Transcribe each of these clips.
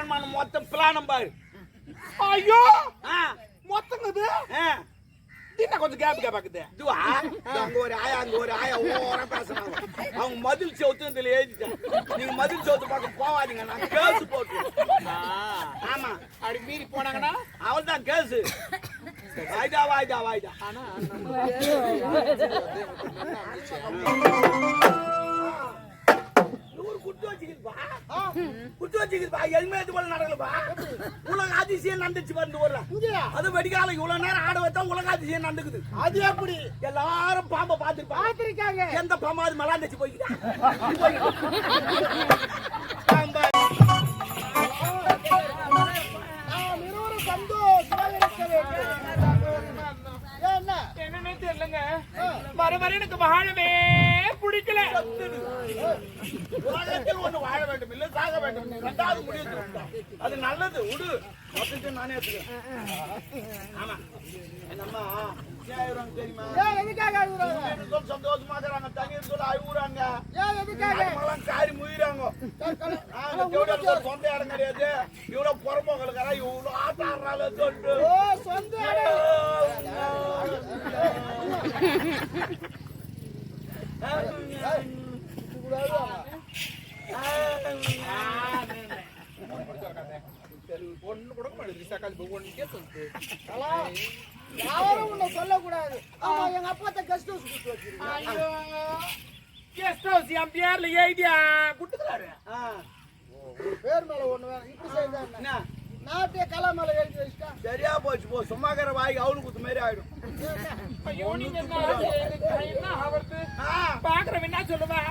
அரண்மனை மொத்தம் பிளானம் பாரு. ஐயோ ஆ மொத்தங்குது. என்ன கொஞ்சம் கேப் கேப்பாக்குது. இதுவா அங்க ஒரு ஆயா ஓர பேசுறாங்க. அவங்க மதில் சவுத்துல எழுதிட்டாங்க. நீங்க மதில் சவுத்து பார்க்க போவாதீங்க, நான் கேஸ் போட்டு. ஆமா அப்படி மீறி போனாங்கன்னா அவள் தான் கேஸ். வாய்தா ஆனா குட்டு வச்சுக்கிதுப்பா. எதுவுமே இது போல நடக்கலப்பா. உலக அதிசயம் நடந்துச்சு வந்து ஊர்ல. அது வெடிக்கால இவ்வளவு நேரம் ஆட வச்சா உலக அதிசயம் நடந்துக்குது. அது எப்படி எல்லாரும் பாம்பை பாத்திருக்காங்க. எந்த பாம்பாவது மலாந்துச்சு போய்க்குதா? என்னன்னே தெரியலங்க. வர எனக்கு வாழவே பிடிக்கல. உலகத்தில் ஒண்ணு வாழ வேண்டும், இல்ல சாக வேண்டும். ரெண்டாவது முடிவு அது நல்லது. விடு மொத்தத்தை நானே எடுத்துக்கிறேன். ஆமா என்னம்மா தெரியுமா? சந்தோஷமா இருக்கிறாங்க. தண்ணீர் சொல்ல அழுகுறாங்க. காரி முயிறாங்க. சொந்த இடம் கிடையாது. இவ்வளவு புறம்போக்களுக்கார இவ்வளவு ஆட்டாடுறாங்க. சொந்த பொண்ணு கூட யாரும் உன்னை சொல்லக்கூடாது. எங்க அப்பா கெஸ்ட் ஹவுஸ் கொடுத்து வச்சிருக்காங்க. கெஸ்ட் ஹவுஸ் என் பேர்ல எழுதியா குட்டுக்கிறாரு. பேர் மேல ஒண்ணு வேணும். இப்படி செய்தா நாட்டிய கலா மேல எழுதி வச்சுட்டா சரியா போச்சு. போ சும்மாக்கிற வாய்க்கு அவனு குத்து மாதிரி ஆயிடும். ஐயோ நீங்க என்ன அவருக்கு பாக்குறவன் என்ன சொல்லுவா?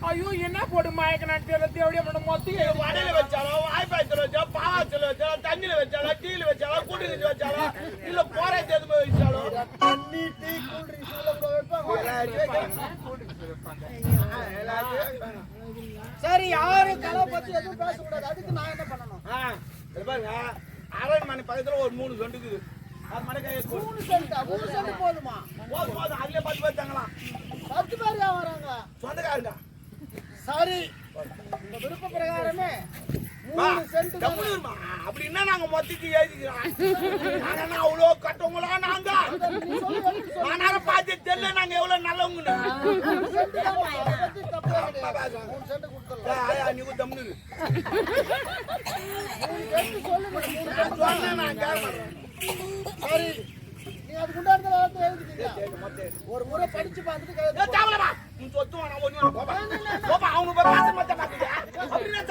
ஐயோ என்ன போடு மயக்கனாட்டு எப்படியா மொத்தம் வடையில வச்சாலும் வாய்ப்பாய்ச்சல் வச்சாலும் பாவாச்சல் வச்சாலும் தண்ணியில வச்சாலும் டீல வச்சாலும் கூட்டிட்டு வச்சாலும் இல்ல போரே தேர்ந்து வச்சாலும் தண்ணி டீ கூல் ட்ரிங்க்ஸ் சரி யாரும் கலை பத்தி எதுவும் பேசக்கூடாது. அதுக்கு நான் என்ன பண்ணணும்? பாருங்க அரண்மனை பக்கத்துல ஒரு 3 சென்ட் இருக்குது. அது மணி 3 சென்ட் போதுமா? போதும் அதுலயே 10 பேர் தங்கலாம். 10 பேர் யார் வராங்க? சொந்தக்காரங்க. சரி உங்க விருப்ப பிரகாரமே 3 சென்ட் அப்படின்னா நாங்க மொத்தத்துக்கு எழுதிக்கிறோம். நாங்க அவ்வளோ கட்டவங்களா நாங்க ஆனாலும் பார்த்து தெரியல நாங்க எவ்வளவு நல்லவங்க. நீ தம்னு சரி நீ அதுக்கு உண்டான ஒரு முறை படிச்சு பார்த்துட்டு சொத்து அவங்க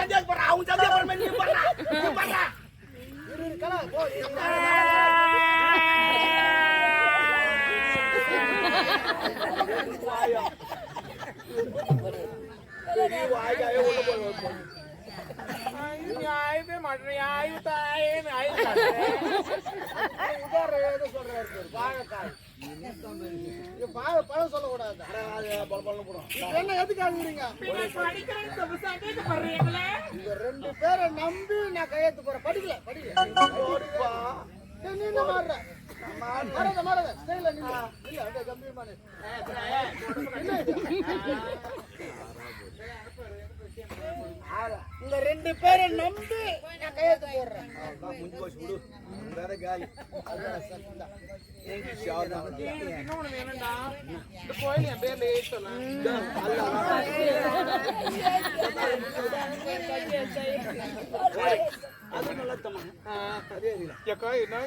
சந்தேகப்படுற அவங்க சந்தேகப்படுற நீ பண்ற ஆயுதே மாட்டேன் ஆயுதாயே பழம் சொல்லக்கூடாது. என்ன எதுக்காக இந்த 2 பேரை நம்பி நான் கையெழுத்து போறேன். படிக்கல நீ என்ன மாறுற? மாறாத ஸ்டைல நீ இல்ல அப்படியே கம்பீரமான இந்த 2 பேரை நம்பி நான் கையெழுத்து போடுறேன். வேற காலி இன்னொன்னு வேணும்டா. இந்த கோயில் என் பேர்ல எழுதி சொல்லலாம். அது நல்லா தம்மா. அதே இல்ல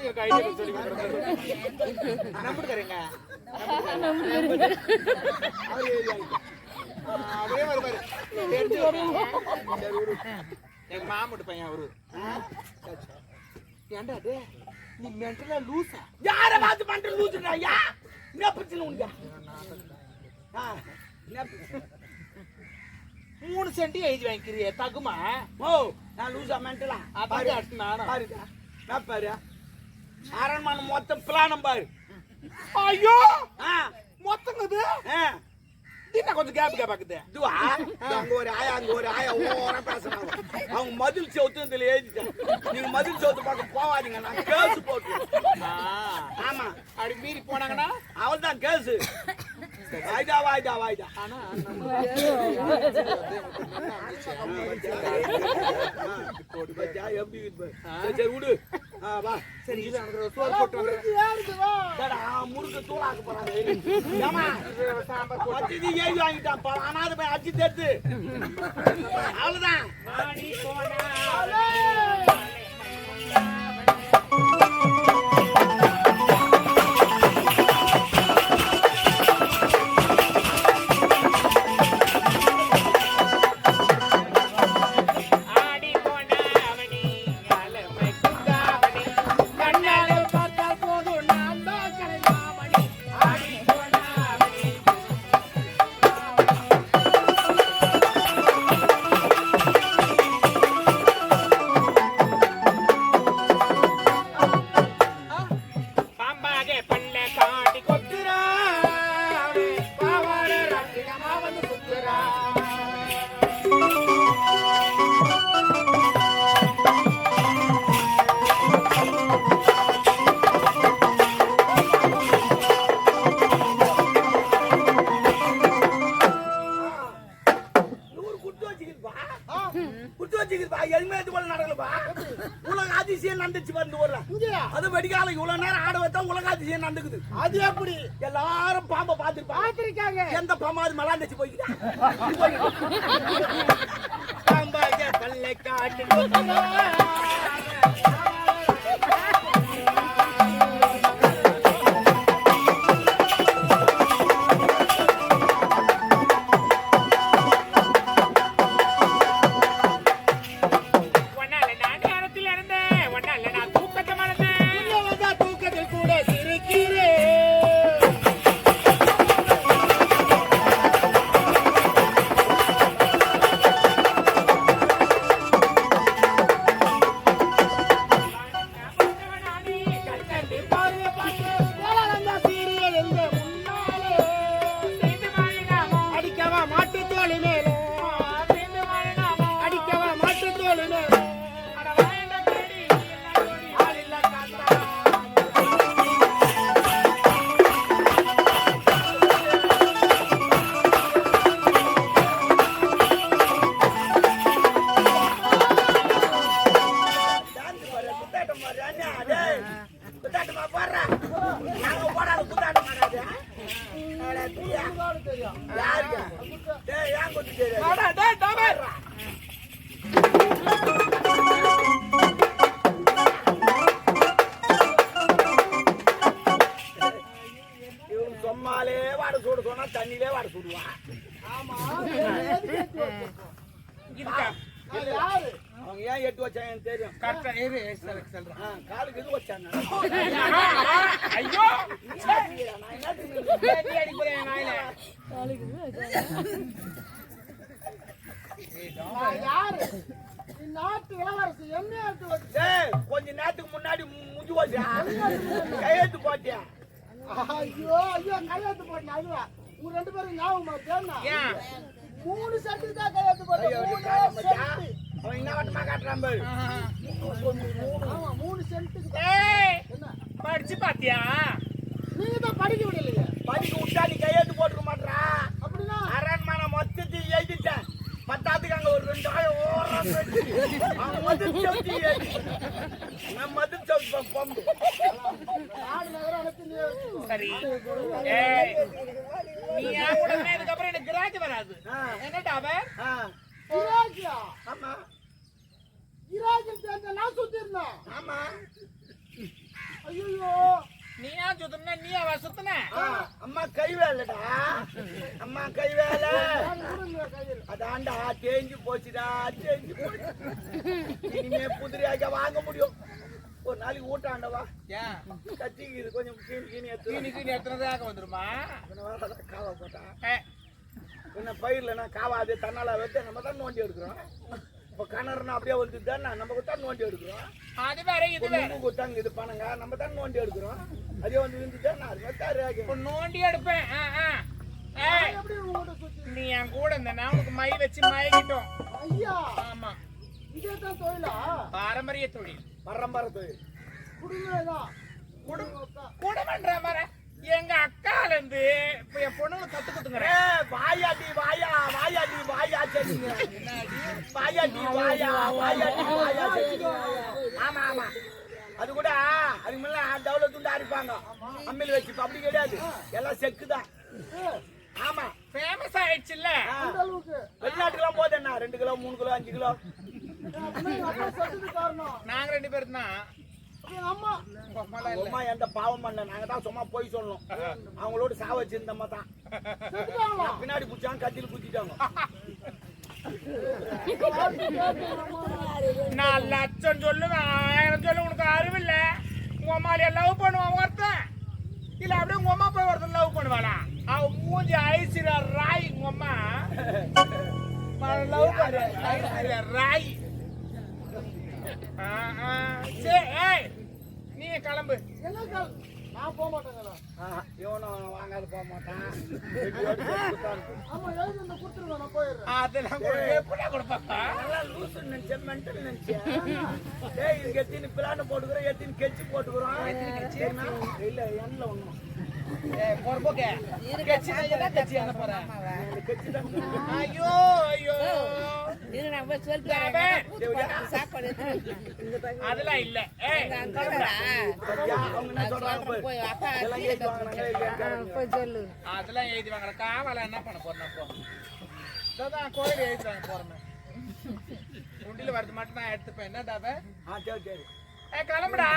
எங்க ஐடியா சொல்லி நம்பிடுறீங்க. அவரே வருவாரு. எங்க மாமட்டு பையன் அவரு. ஏன்டா டே நீ மென்டலா லூசா? யார பாத்து பண்ற லூசுடா? யா என்ன பிரச்சனை உனக்கு? 3 சென்ட் எழுதி வாங்கிக்கிறியே தகுமா? ஓ நான் லூசா மென்டலா? பாரு பாருடா நான் பாரு அரண்மனை மொத்தம் பிளானம் பாரு. ஐயோ மொத்தங்குது. என்ன கொஞ்சம் கேப் கேப்பாக்குது. இதுவா அங்க ஒரு ஆயா ஓர பேசுறாங்க. அவங்க மதில் சவுத்துல எழுதிட்டாங்க. நீங்க மதில் சவுத்து பார்க்க போவாதீங்க, நான் கேஸ் போட்டு. ஆமா அப்படி மீறி போனாங்கன்னா அவள் தான் கேஸ். வாய்தா ஆனா எப்படி இருக்கு பாரு. சரி விடு. வா சரி இது எனக்கு ஒரு சோறு போட்டு வந்துடுறேன். முறுக்கு ஏறுது வா. முறுக்கு தூளாக்க போறாங்க. ஏமா சாம்பார் போட்டு பச்சதி ஏறி வாங்கிட்டான். அனாத போய் அடிச்சு தேத்து. அவ்வளவுதான். ஆடி போனா அலே. ஆடி போனா அவனி அலமை குந்தாவணி கண்ணால பார்த்தால் போதும் நான் தான் கலைமாமணி ஆடி போனா அவனி பாம்பாக பல்ல காடி கொத்துறா பாவாட ரத்தினமா வந்து குத்துறா நூறு குத்து வச்சுக்கிதுப்பா. குத்து வச்சுக்கிதுப்பா. எதுவுமே இது போல நடக்கலப்பா. உலக அதிசயம் நடந்துச்சு வந்து ஊர்ல. இங்கயா? அது வெடிக்கால இவ்வளவு நேரம் ஆட வச்சா உலக அதிசயம் நடக்குது. அது எப்படி? எல்லாரும் பாம்பை பார்த்திருப்பாங்க. பாத்திருக்காங்க. எந்த பாமாவது மலாந்துச்சு போய்க்குதா? பாம்பாக பல்லை காட்டி ஒன்னால நான் நேரத்தில் இருந்தேன் ஒன்னால நான் தூக்கத்தை மறந்தேன் உள்ள வந்தா தூக்கத்தில் கூட சிரிக்கிறேன். கண்ணி பார்வை பார்த்து வேளாங்கண்ணா சீரியல் எங்க முன்னாலே சேர்ந்து வாழினாமோ அடிக்கவா மாட்டு தோழி மேலே சேர்ந்து வாழினாமோ அடிக்கவா மாட்டு தோழி மேலே அட வாயண்ட தேடி எல்லாம் ஓடி ஆளில்ல காத்தா டான்ஸ் பாரு, குத்தாட்டம் பாரு. அண்ணா, டேய், குத்தாட்டமா பாடுறா. நாங்க போடாத குத்தாட்டம் பாடாது. அட, தீயா. தெரியும். யாருக்கு? டேய், ஏன் குத்து தெரியாது? அட டேய் டவர் இவன் சும்மாலே வாட சூடு சொன்னா தண்ணியிலே வாட சுடுவான். ஆமா எதுக்கு ஏத்தி வச்சிருக்கோம்? இதுக்கா அது யாரு? அவங்க ஏன் எட்டு வச்சாங்க எனக்கு தெரியும். கரெக்டா இரு சொல்றேன் காலுக்கு இது வச்சாங்க. ஐயோ நான் என்ன தேடி அடி போறேன் நாயில நான் யாரு? இந்நாட்டு இளவரசி என்ன ஏத்தி வச்சு? டேய், கொஞ்ச நேரத்துக்கு முன்னாடி முஞ்சி போச்சா கையெழுத்து போட்டியா? ஐயோ ஐயோ கையெழுத்து போட்டேன் அதுவா? உங்க ரெண்டு பேரும் ஞாபகமா இருக்கா? ஏன் 3 செட்டு தான் கையெழுத்து போட்டேன். ஐயோ, 3 காட்டுறா செட்டு. அவன் என்ன வட்டமா காட்டுறான் பாரு. ஆமா 3 சென்ட்டுக்கு தான். ஏய் என்ன? படிச்சு பாத்தியா நீங்க தான் படிக்க விடலையே. படிக்க விட்டா நீ கையெழுத்து போட்டுக்க மாட்டா. அப்படின்னா அரண்மனை மொத்தத்தையும் எழுதிட்டேன். பத்தாத்துக்கு அங்க ஒரு 2 ஆயிரம் ஓரம் வச்சு அவன் மதில் சவுத்தி எழுதிட்டேன். நான் மதில் சவுத்தி பம்பு. நாடு நகரம் அனைத்து நீ வச்சுக்கோ. சரி ஏய் நீ ஏன் கூட இதுக்கப்புறம் எனக்கு கிராக்கி வராது ஆ, என்னடா அவன் ஆ, இராக்கியா? ஆமா, இராக்கில் சேர்ந்த நான் சுத்தி இருந்தேன். ஆமா. ஐயோ நீ ஏன் சுத்தன நீ அவ சுத்தன ஆ, அம்மா கை வேலைடா. அம்மா கை வேலை. கையில் அதான்டா தேஞ்சு போச்சுடா, தேஞ்சு போச்சு. இனிமே புதிரியாக வாங்க முடியும். ஒரு நாளைக்கு ஊட்டாண்டவா ஏன் கத்திக்குது கொஞ்சம் கீழே எடுத்து நீ எத்தனதாக வந்துருமா காவா போட்டா என்ன பயிர்ல நான் காவாது தன்னால வச்சு நம்ம தான் நோண்டி எடுக்கிறோம். இப்போ கிணறுனா அப்படியே வந்து தானே நம்ம தான் நோண்டி எடுக்கிறோம். அது வேற இது வேற கொடுத்தாங்க இது பண்ணுங்க நம்ம தான் நோண்டி எடுக்கிறோம். அதே வந்து விந்துட்டா அது இப்ப நோண்டி எடுப்பேன் ஏய் எப்படி உங்கள்கிட்ட சுத்தி? நீ என் கூட இருந்தனா உனக்கு மை வச்சு மயக்கிட்டோம் ஐயா ஆமா இதேதான் தொழிலா? பாரம்பரிய தொழில் பரம்பரை தொழில். குடும்பம் கூட பண்ற மாதிரி எங்க அக்கால இருந்து இப்ப என் பொண்ணுங்க கத்து கொடுத்துக்கிறேன். வாயாடி வாயா வாயாடி வாயா சரிங்க. வாயாடி வாயா வாயாடி வாயா சரிங்க. ஆமா ஆமா. அது கூட அதுக்கு முன்ன டவுல துண்டு அரைப்பாங்க. அம்மில வச்சு அப்படி கிடையாது. எல்லாம் செக்குதான். ஆமா ஃபேமஸ் ஆயிடுச்சுல்ல. அந்த அளவுக்கு வெளிநாட்டுக்குலாம் போது என்ன 2 கிலோ 3 கிலோ 5 கிலோ காரணம் நாங்க 2 பேரும் தான். அம்மா அம்மா எந்த பாவம் பண்ணல. நாங்க தான் சும்மா போய் சொல்லணும். அவங்களோட சாவ வச்சிருந்தம்மா தான் பின்னாடி பிடிச்சாங்க கத்தியில் குத்திட்டாங்க. 4 லட்சம் சொல்லுவேன் 1000 சொல்லு. உனக்கு அறிவில்ல. உங்க அம்மாலிய லவ் பண்ணுவான் ஒருத்தன் இல்ல அப்படியே உங்க அம்மா போய் ஒருத்தன் லவ் பண்ணுவாளா? அவன் மூஞ்சி ஐஸ்வர்யா ராய். உங்க அம்மா லவ் பண்ண ஐஸ்வர்யா ராய். நீ கிளம்பு. என்ன நான் போக மாட்டேங்களா? இவனும் வாங்காது போக மாட்டான். ஆமா எழுதி இந்த கொடுத்துருங்க நான் போயிடுறேன். அதெல்லாம் எப்படியா கொடுப்பாப்பா? நல்லா லூசு நினைச்சேன் மென்டல் நினைச்சேன். டேய் இங்க எத்தினி பிளான் போட்டுக்கிறோம் எத்தினி கெச்சி போட்டுக்கிறோம். இல்ல எண்ணில் ஒண்ணும் பொறுப்போக்கே ஐயோ ஐயோ அதெல்லாம் இல்ல. அதெல்லாம் எழுதி வாங்கல. காவல என்ன பண்ண போறேன் கோயில் எழுதிவாங்க போறேன். உண்டியில வருது மட்டும் நான் எடுத்துப்பேன். என்னடாப சரி சரி கிளம்புடா.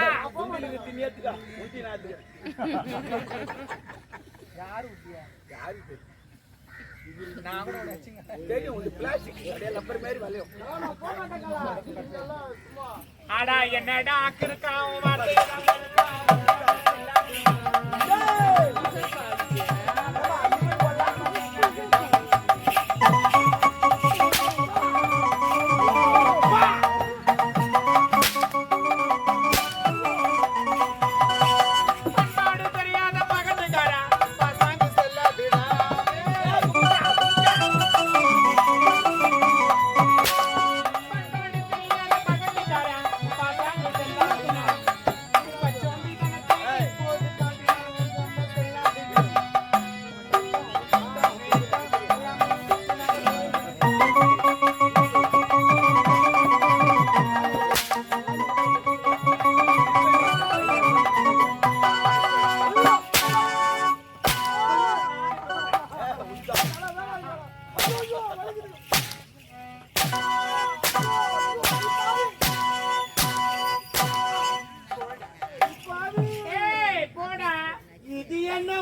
யாரு ஊட்டியா? யாரு தெரியும்? நான் கூட வச்சுங்க தெரியும். ஒரு பிளாஸ்டிக் அப்படியே லப்பர் மாதிரி வளையும். நான் போக மாட்டேங்களா? சும்மா ஆடா என்னடா கிறுக்காவும் வார்த்தை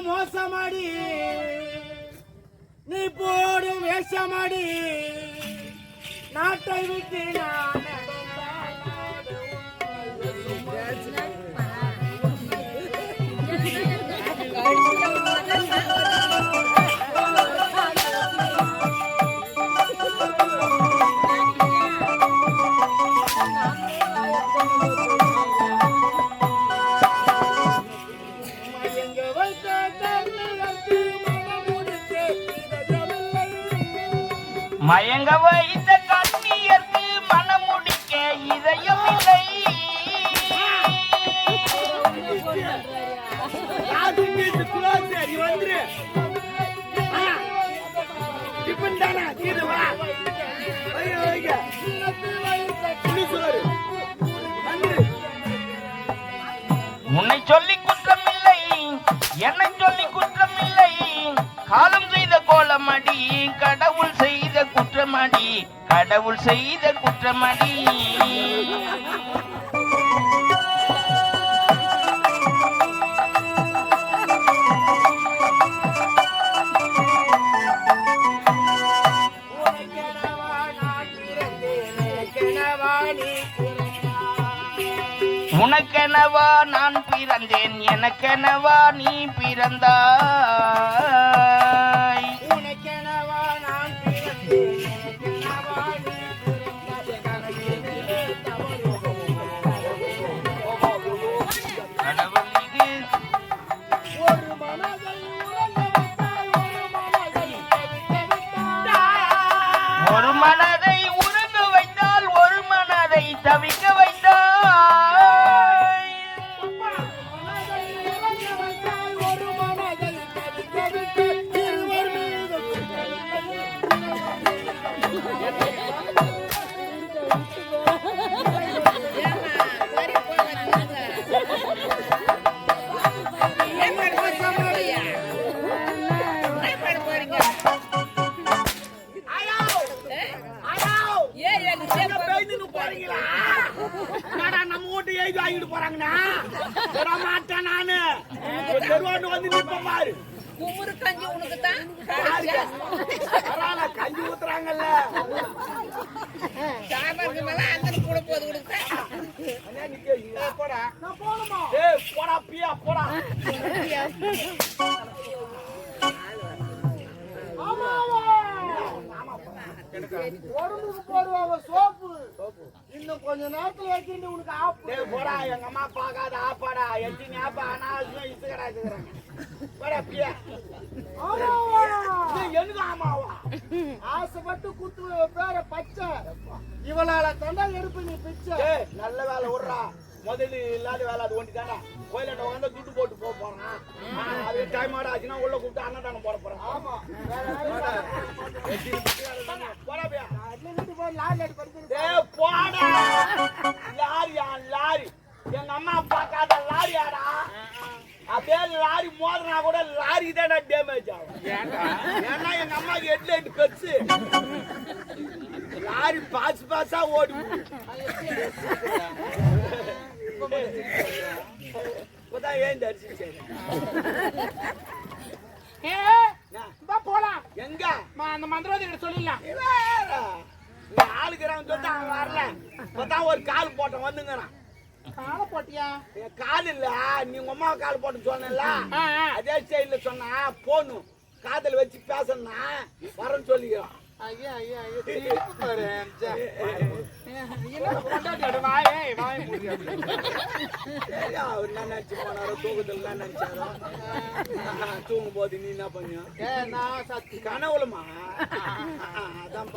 மோசமாடி நீ போடும் வேஷமாடி நாட்டை விட்டு நான் மயங்க வைத்த கண்ணியர்க்கு மனம் முடிக்க இதயமில்லை. உன்னை சொல்லி குற்றமில்லை என்னை சொல்லி குற்றமில்லை. காலம் செய்த கோலமடி கடவுள் செய்த குற்றமடி கடவுள் செய்த குற்றமடி. உனக்கெனவா நான் பிறந்தேன் எனக்கெனவா நீ பிறந்தாய். உனக்கெனவா நான் பிறந்தேன் எனக்கெனவா நீ பிறந்தாய். கடவுள் இது ஒரு மனதை ஒரு மனதை உருக வைத்தால் ஒரு மனதை தவிக்க வைத்தால் ஒரு போறீங்களா? என்னடா நம்ம வீட்டு எழுதி வாங்கிட்டு போறாங்கண்ணா? விட மாட்டேன் நானு. தெருவாண்டு வந்து நிப்ப பாரு. குமுறு கஞ்சி உனக்கு தான் பரவாயில்ல, கஞ்சி ஊத்துறாங்கல்ல. சாப்பாடு மேல அந்த கூட போது உனக்கு அண்ணா, நிக்கிறீங்க. போடா நான் போகணுமா? ஏய், போடா பியா, போடா. ஆமாவா? உடம்புக்கு போடுவாங்க சோப்பு. இன்னும் கொஞ்ச நேரத்துல வைக்கிட்டு உனக்கு ஆப்பு. டேய், போடா, எங்க அம்மா பார்க்காத ஆப்பாடா. எத்தி ஞாபகம் அனாவசியம் இசுக்கடா இசுக்குறாங்க. போடா பியா. ஆமாவா? இது எனக்கு ஆமாவா? ஆசைப்பட்டு குத்து பேர பச்சை. இவளால தண்டா எடுப்பு நீ பிச்சை. ஏய், நல்ல வேலை விடுறா. முதல்ல இல்லாத வேலை அது ஒண்டி தானே. கோயிலாண்ட உட்காந்து துட்டு போட்டு போறான். அது டைம் ஆச்சுன்னா உள்ள கூப்பிட்டு அன்னதானம் போட போறான். ஆமா. வேற யாரும் போடா பியா. அட்லி வீட்டு போய் லாரி அடி படிக்கிறது. ஏய், போடா. லாரியா, லாரி. எங்க அம்மா பார்க்காத லாரியாடா. அப்படியே லாரி மோதினா கூட லாரி தானே டேமேஜ் ஆகும். ஏன்னா எங்க அம்மாக்கு ஹெட்லைட் பெருசு. லாரி பாசா ஓடி இப்பதான் ஏன் தரிசி போலாம் எங்க அந்த மந்திரவாதி கிட்ட சொல்லிடலாம். நீ ஆளுக்கிறவன் சொல்லிட்டு அவன் வரல. இப்பதான் ஒரு கால் போட்ட வந்துங்கிறான். காலை போட்டியா? என் கால் இல்ல, நீ உங்க அம்மா கால் போட்டு சொன்னல, அதே ஸ்டைல சொன்னா போனும் காதல் வச்சு பேசணும்னா வரேன்னு சொல்லிக்கிறான். ஐயா ஐயா ஐயா திருப்பி பாரு. என்ன கொண்டாடி வாயே வாய முடியாது. அவர் என்ன நினைச்சு போனாரோ, தூக்கத்துல நினைச்சாரோ. தூங்கும் போது நீ என்ன பண்ணியா? நான் சத்தி கனவுலமா அதான்